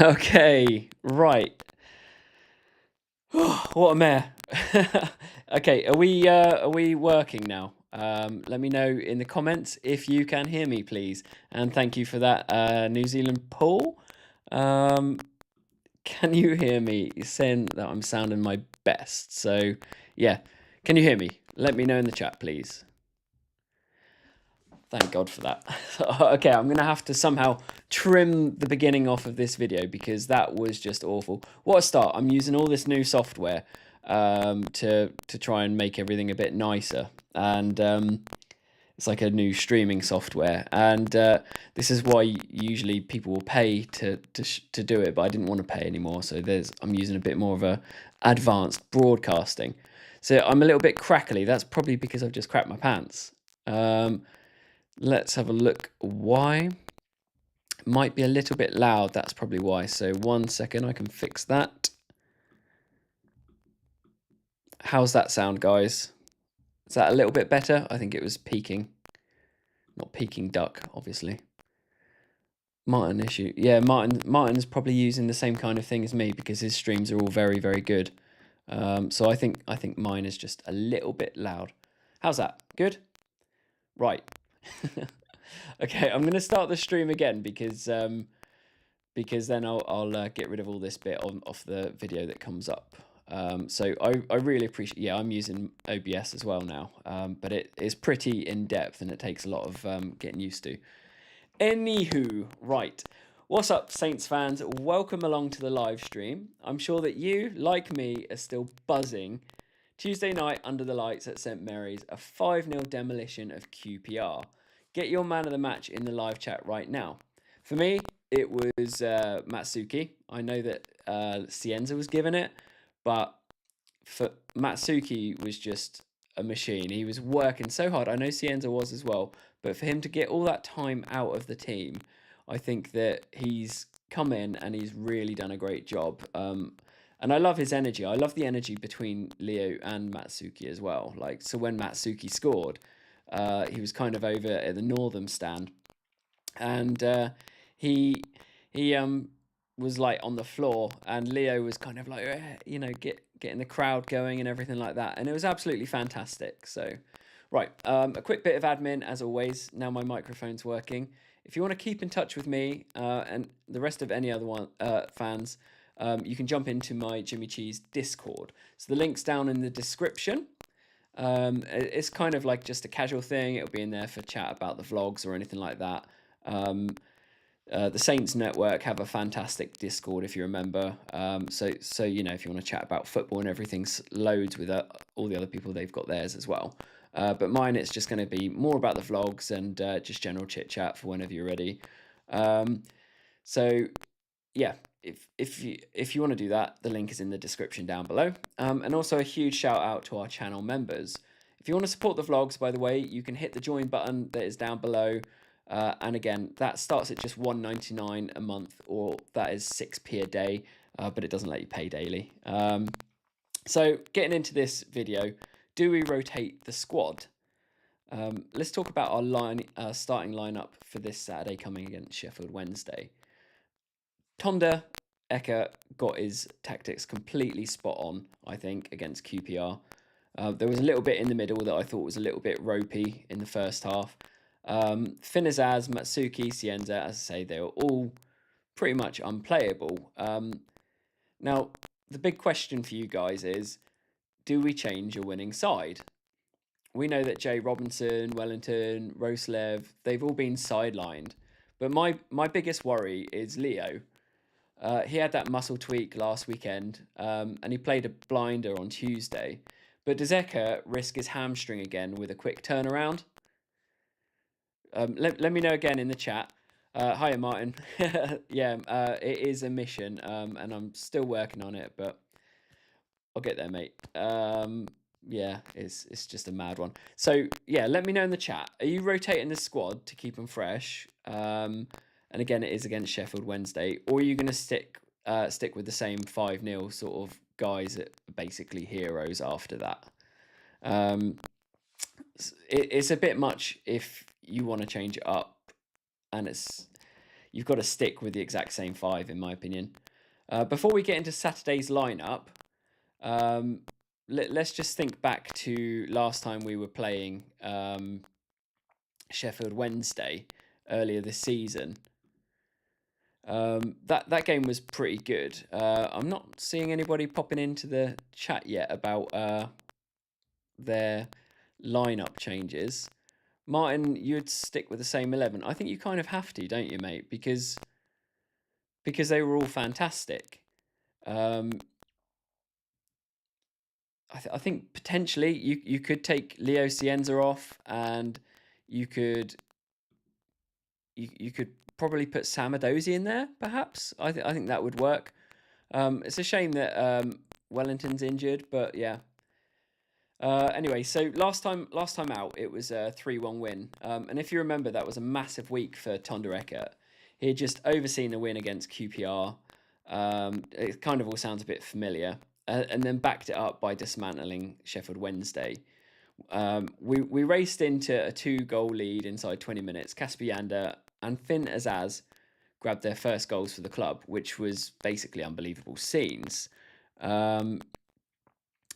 Okay, right. What a mare. Okay, are we working now? Let me know in the comments if you can hear me, please. And thank you for that, New Zealand Paul. Um, can you hear me? You're saying that I'm sounding my best. So yeah, can you hear me? Let me know in the chat, please. Thank God for that. Okay, I'm going to have to somehow trim the beginning off of this video because that was just awful. What a start. I'm using all this new software to try and make everything a bit nicer. And it's like a new streaming software. And this is why usually people will pay to do it, but I didn't want to pay anymore. So I'm using a bit more of a advanced broadcasting. So I'm a little bit crackly. That's probably because I've just crapped my pants. Let's have a look why. Might be a little bit loud, that's probably why. So 1 second, I can fix that. How's that sound, guys? Is that a little bit better? I think it was peaking. Not peaking duck, obviously. Martin issue. Yeah, Martin's probably using the same kind of thing as me because his streams are all very, very good. So I think mine is just a little bit loud. How's that? Good? Right. Okay, I'm gonna start the stream again because then I'll get rid of all this bit off the video that comes up. So I really appreciate. Yeah, I'm using OBS as well now, but it is pretty in depth and it takes a lot of getting used to. Anywho, right. What's up, Saints fans? Welcome along to the live stream. I'm sure that you, like me, are still buzzing. Tuesday night under the lights at St Mary's, a 5-0 demolition of QPR. Get your man of the match in the live chat right now. For me, it was Matsuki. I know that Cienza was given it, but for Matsuki was just a machine. He was working so hard. I know Cienza was as well, but for him to get all that time out of the team, I think that he's come in and he's really done a great job. And I love his energy. I love the energy between Leo and Matsuki as well. Like, so when Matsuki scored, he was kind of over at the northern stand, and he was like on the floor, and Leo was kind of like, getting the crowd going and everything like that, and it was absolutely fantastic. So, right, a quick bit of admin as always. Now my microphone's working. If you want to keep in touch with me and the rest of any other fans, you can jump into my Jimmy Cheese Discord. So the link's down in the description. It's kind of like just a casual thing. It'll be in there for chat about the vlogs or anything like that. The Saints Network have a fantastic Discord if you remember. So if you want to chat about football and everything's loads with all the other people, they've got theirs as well. But mine, it's just going to be more about the vlogs and just general chit chat for whenever you're ready. So yeah, if you want to do that, the link is in the description down below. And also a huge shout out to our channel members. If you want to support the vlogs, by the way, you can hit the join button that is down below. And again, that starts at just $1.99 a month, or that is 6p a day, but it doesn't let you pay daily. So getting into this video, do we rotate the squad? Let's talk about our starting lineup for this Saturday coming against Sheffield Wednesday. Tonda Eckert got his tactics completely spot on, I think, against QPR. There was a little bit in the middle that I thought was a little bit ropey in the first half. Finazaz, Matsuki, Cienza, as I say, they were all pretty much unplayable. Now, the big question for you guys is, do we change a winning side? We know that Jay Robinson, Wellington, Roslev, they've all been sidelined. But my biggest worry is Leo. He had that muscle tweak last weekend, and he played a blinder on Tuesday. But does Eckert risk his hamstring again with a quick turnaround? Let me know again in the chat. Hiya, Martin. Yeah, it is a mission, and I'm still working on it, but I'll get there, mate. Yeah, it's just a mad one. So yeah, let me know in the chat. Are you rotating the squad to keep them fresh? And again, it is against Sheffield Wednesday, or are you going to stick with the same 5-0 sort of guys that are basically heroes after that? It's a bit much if you want to change it up, and you've got to stick with the exact same 5, in my opinion. Before we get into Saturday's lineup, let's just think back to last time we were playing Sheffield Wednesday earlier this season. That game was pretty good. I'm not seeing anybody popping into the chat yet about their lineup changes. Martin, you'd stick with the same 11. I think you kind of have to, don't you, mate? Because they were all fantastic. I think potentially you could take Leo Cienza off, and you could probably put Sam Adozi in there, perhaps. I think that would work. It's a shame that Wellington's injured, but yeah. Anyway, so last time out, it was a 3-1 win. And if you remember, that was a massive week for Tonda Eckert. He had just overseen a win against QPR. It kind of all sounds a bit familiar. And then backed it up by dismantling Sheffield Wednesday. We raced into a 2-goal lead inside 20 minutes. Kasper Yander and Finn Azaz grabbed their first goals for the club, which was basically unbelievable scenes.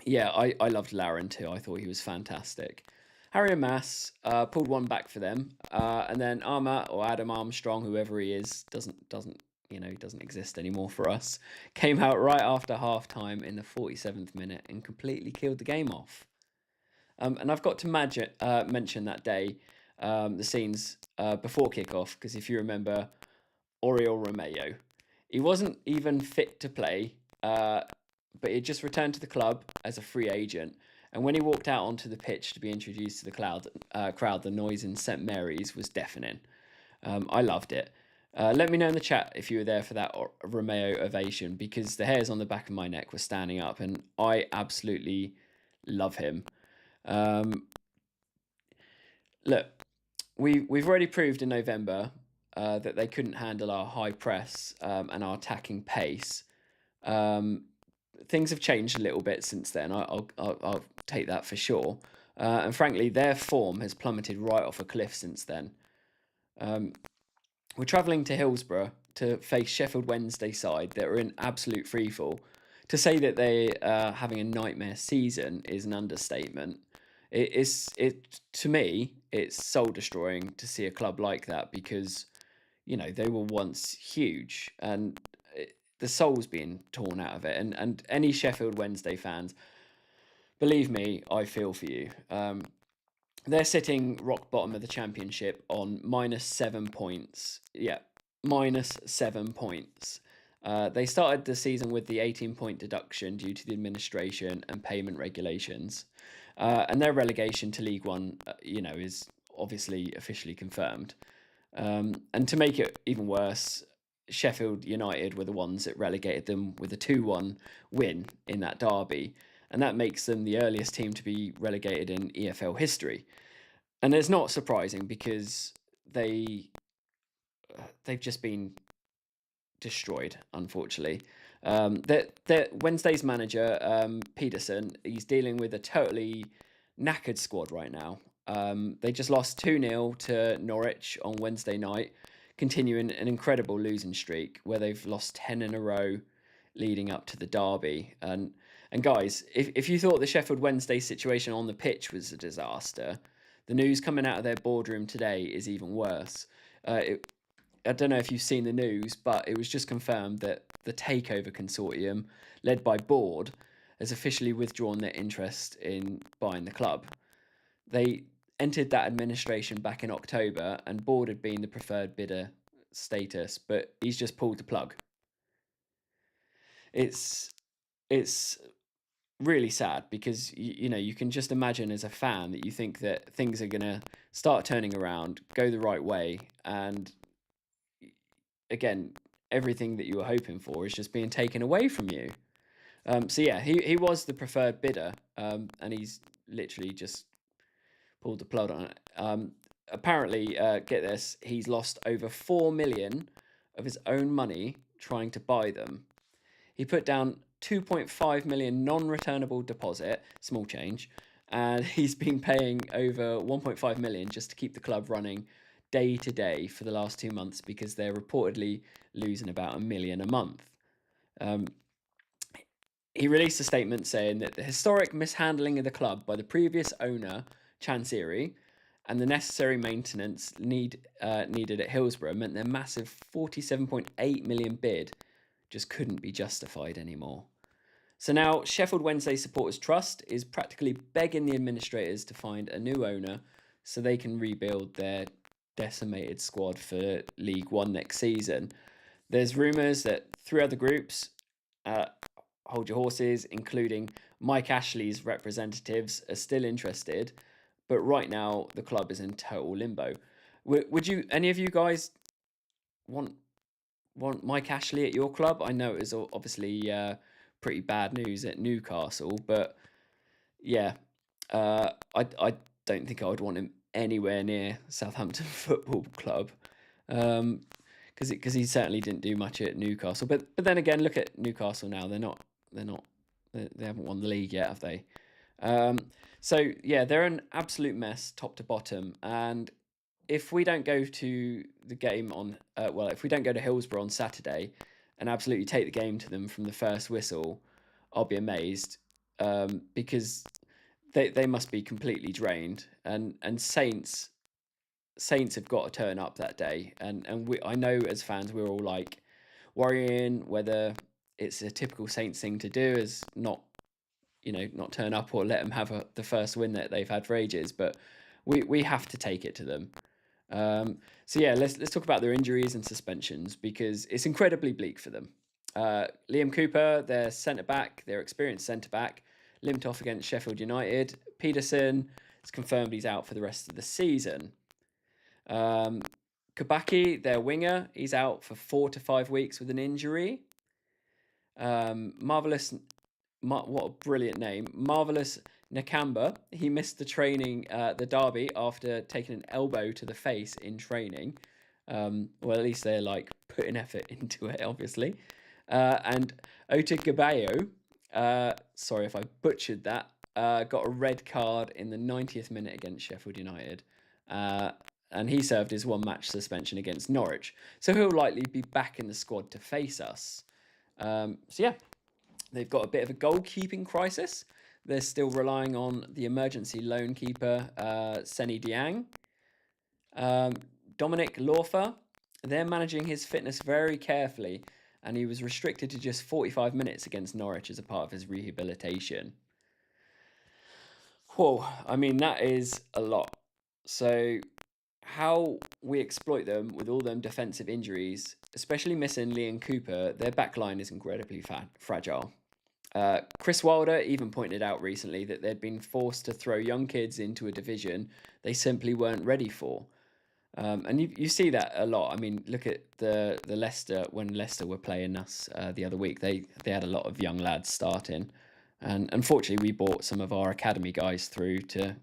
Yeah, I loved Laren too. I thought he was fantastic. Harry and Mass pulled one back for them, and then Adam Armstrong, whoever he is, doesn't exist anymore for us. Came out right after half time in the 47th minute and completely killed the game off. And I've got to mention that day the scenes before kickoff, because if you remember, Oriol Romeo, he wasn't even fit to play. But he just returned to the club as a free agent. And when he walked out onto the pitch to be introduced to the crowd, the noise in St Mary's was deafening. I loved it. Let me know in the chat if you were there for that Romeo ovation, because the hairs on the back of my neck were standing up, and I absolutely love him. Look, we've already proved in November that they couldn't handle our high press and our attacking pace. Things have changed a little bit since then. I'll take that for sure. And frankly, their form has plummeted right off a cliff since then. We're travelling to Hillsborough to face Sheffield Wednesday side that are in absolute freefall. To say that they are having a nightmare season is an understatement. To me, it's soul destroying to see a club like that, because they were once huge, and the soul's being torn out of it. And any Sheffield Wednesday fans, believe me, I feel for you. They're sitting rock bottom of the championship on -7 points. Yeah, -7 points. They started the season with the 18-point deduction due to the administration and payment regulations. And their relegation to League One, is obviously officially confirmed. And to make it even worse, Sheffield United were the ones that relegated them with a 2-1 win in that derby. And that makes them the earliest team to be relegated in EFL history. And it's not surprising, because they've just been destroyed, unfortunately. Wednesday's manager, Peterson, he's dealing with a totally knackered squad right now. They just lost 2-0 to Norwich on Wednesday night, continuing an incredible losing streak where they've lost 10 in a row leading up to the derby. And guys, if you thought the Sheffield Wednesday situation on the pitch was a disaster, the news coming out of their boardroom today is even worse. I don't know if you've seen the news, but it was just confirmed that the Takeover Consortium, led by Board, has officially withdrawn their interest in buying the club. They entered that administration back in October, and Board had been the preferred bidder status, but he's just pulled the plug. It's really sad, because you can just imagine as a fan that you think that things are going to start turning around, go the right way, and again, everything that you were hoping for is just being taken away from you. So yeah, he was the preferred bidder, and he's literally just pulled the plug on it. Apparently, get this, he's lost over 4 million of his own money trying to buy them. He put down 2.5 million non-returnable deposit, small change, and he's been paying over 1.5 million just to keep the club running day to day for the last 2 months because they're reportedly losing about £1 million a month. He released a statement saying that the historic mishandling of the club by the previous owner, Chansiri, and the necessary maintenance needed at Hillsborough meant their massive £47.8 million bid just couldn't be justified anymore. So now Sheffield Wednesday Supporters Trust is practically begging the administrators to find a new owner so they can rebuild their decimated squad for League One next season. There's rumours that 3 other groups, hold your horses, including Mike Ashley's representatives, are still interested, but right now the club is in total limbo. Would you, any of you guys, want Mike Ashley at your club? I know it was obviously pretty bad news at Newcastle, but yeah, I don't think I would want him anywhere near Southampton Football Club, because he certainly didn't do much at Newcastle. But then again, look at Newcastle now. They haven't won the league yet, have they? So yeah, they're an absolute mess, top to bottom. And if we don't go to the game on, if we don't go to Hillsborough on Saturday and absolutely take the game to them from the first whistle, I'll be amazed, because they must be completely drained. And Saints have got to turn up that day. And I know as fans we're all like worrying whether it's a typical Saints thing to do, is not turn up or let them have the first win that they've had for ages. But we have to take it to them. So yeah, let's talk about their injuries and suspensions, because it's incredibly bleak for them. Liam Cooper, their experienced centre back, limped off against Sheffield United. Peterson has confirmed he's out for the rest of the season. Kabaki, their winger, he's out for 4 to 5 weeks with an injury. What a brilliant name. Marvellous Nakamba, he missed the derby after taking an elbow to the face in training. Well, at least they're like putting effort into it, obviously. And Ota Gabayo, sorry if I butchered that, got a red card in the 90th minute against Sheffield United. And he served his 1 match suspension against Norwich. So he'll likely be back in the squad to face us. So yeah, they've got a bit of a goalkeeping crisis. They're still relying on the emergency loan keeper, Seni Diang. Dominic Lawfer, they're managing his fitness very carefully, and he was restricted to just 45 minutes against Norwich as a part of his rehabilitation. Whoa, I mean, that is a lot. So how we exploit them with all them defensive injuries, especially missing Liam Cooper, their backline is incredibly fragile. Chris Wilder even pointed out recently that they'd been forced to throw young kids into a division they simply weren't ready for. And you see that a lot. I mean, look at the Leicester, when Leicester were playing us the other week, they had a lot of young lads starting. And unfortunately, we brought some of our academy guys through to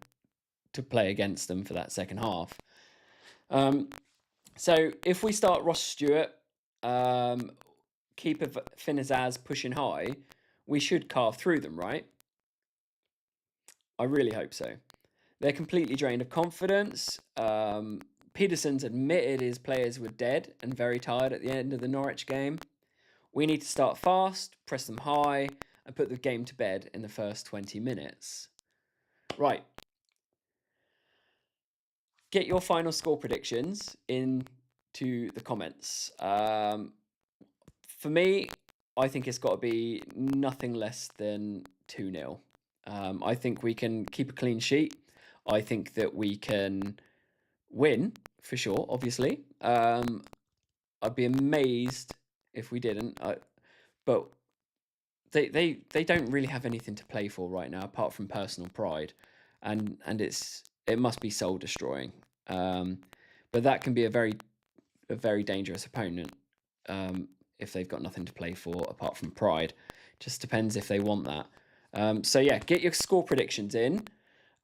play against them for that second half. So if we start Ross Stewart, keeper Finn Azaz pushing high, we should carve through them, right? I really hope so. They're completely drained of confidence. Peterson's admitted his players were dead and very tired at the end of the Norwich game. We need to start fast, press them high, and put the game to bed in the first 20 minutes. Right. Get your final score predictions into the comments. For me, I think it's got to be nothing less than 2-0. I think we can keep a clean sheet. I think that we can win, for sure, obviously. I'd be amazed if we didn't. But they don't really have anything to play for right now, apart from personal pride. And it must be soul destroying. But that can be a very dangerous opponent, if they've got nothing to play for apart from pride. Just depends if they want that. So yeah, get your score predictions in.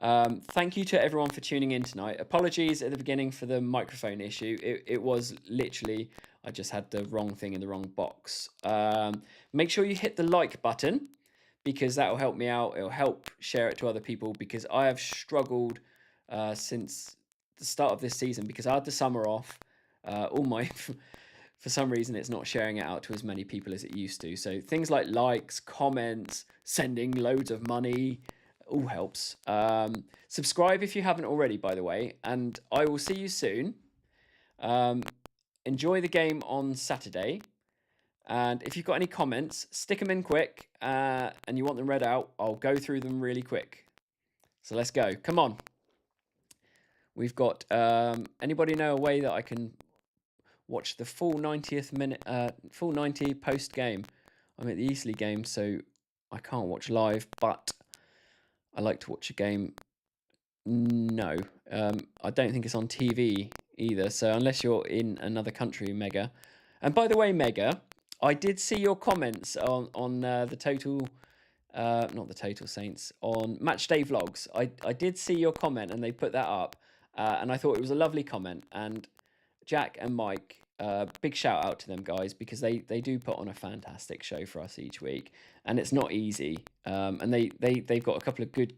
Thank you to everyone for tuning in tonight. Apologies at the beginning for the microphone issue. It was literally, I just had the wrong thing in the wrong box. Make sure you hit the like button, because that will help me out. It'll help share it to other people, because I have struggled since the start of this season, because I had the summer off. All my for some reason it's not sharing it out to as many people as it used to. So things like likes, comments, sending loads of money, all helps. Subscribe if you haven't already, by the way, and I will see you soon. Enjoy the game on Saturday. And if you've got any comments, stick them in quick, and you want them read out, I'll go through them really quick. So let's go. Come on. We've got, anybody know a way that I can watch the full 90th minute, full 90 post game? I'm at the Eastleigh game, so I can't watch live, but I like to watch a game. No, I don't think it's on TV either. So unless you're in another country, Mega. And by the way, Mega, I did see your comments on the Total, not the Total Saints, on Matchday Vlogs. I did see your comment, and they put that up, and I thought it was a lovely comment. And Jack and Mike, big shout out to them guys, because they do put on a fantastic show for us each week, and it's not easy. And they've got a couple of good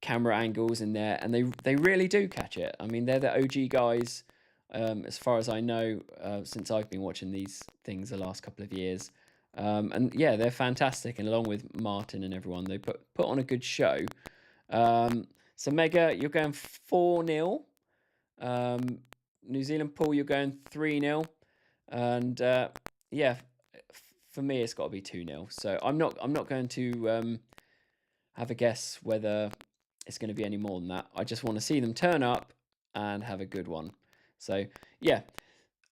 camera angles in there, and they really do catch it. I mean, they're the OG guys, as far as I know, since I've been watching these things the last couple of years. And yeah, they're fantastic, and along with Martin and everyone, they put on a good show. So Mega, you're going 4-0. New Zealand Paul, you're going 3-0. And yeah, for me it's got to be 2-0. So I'm not going to have a guess whether it's going to be any more than that. I just want to see them turn up and have a good one. So yeah,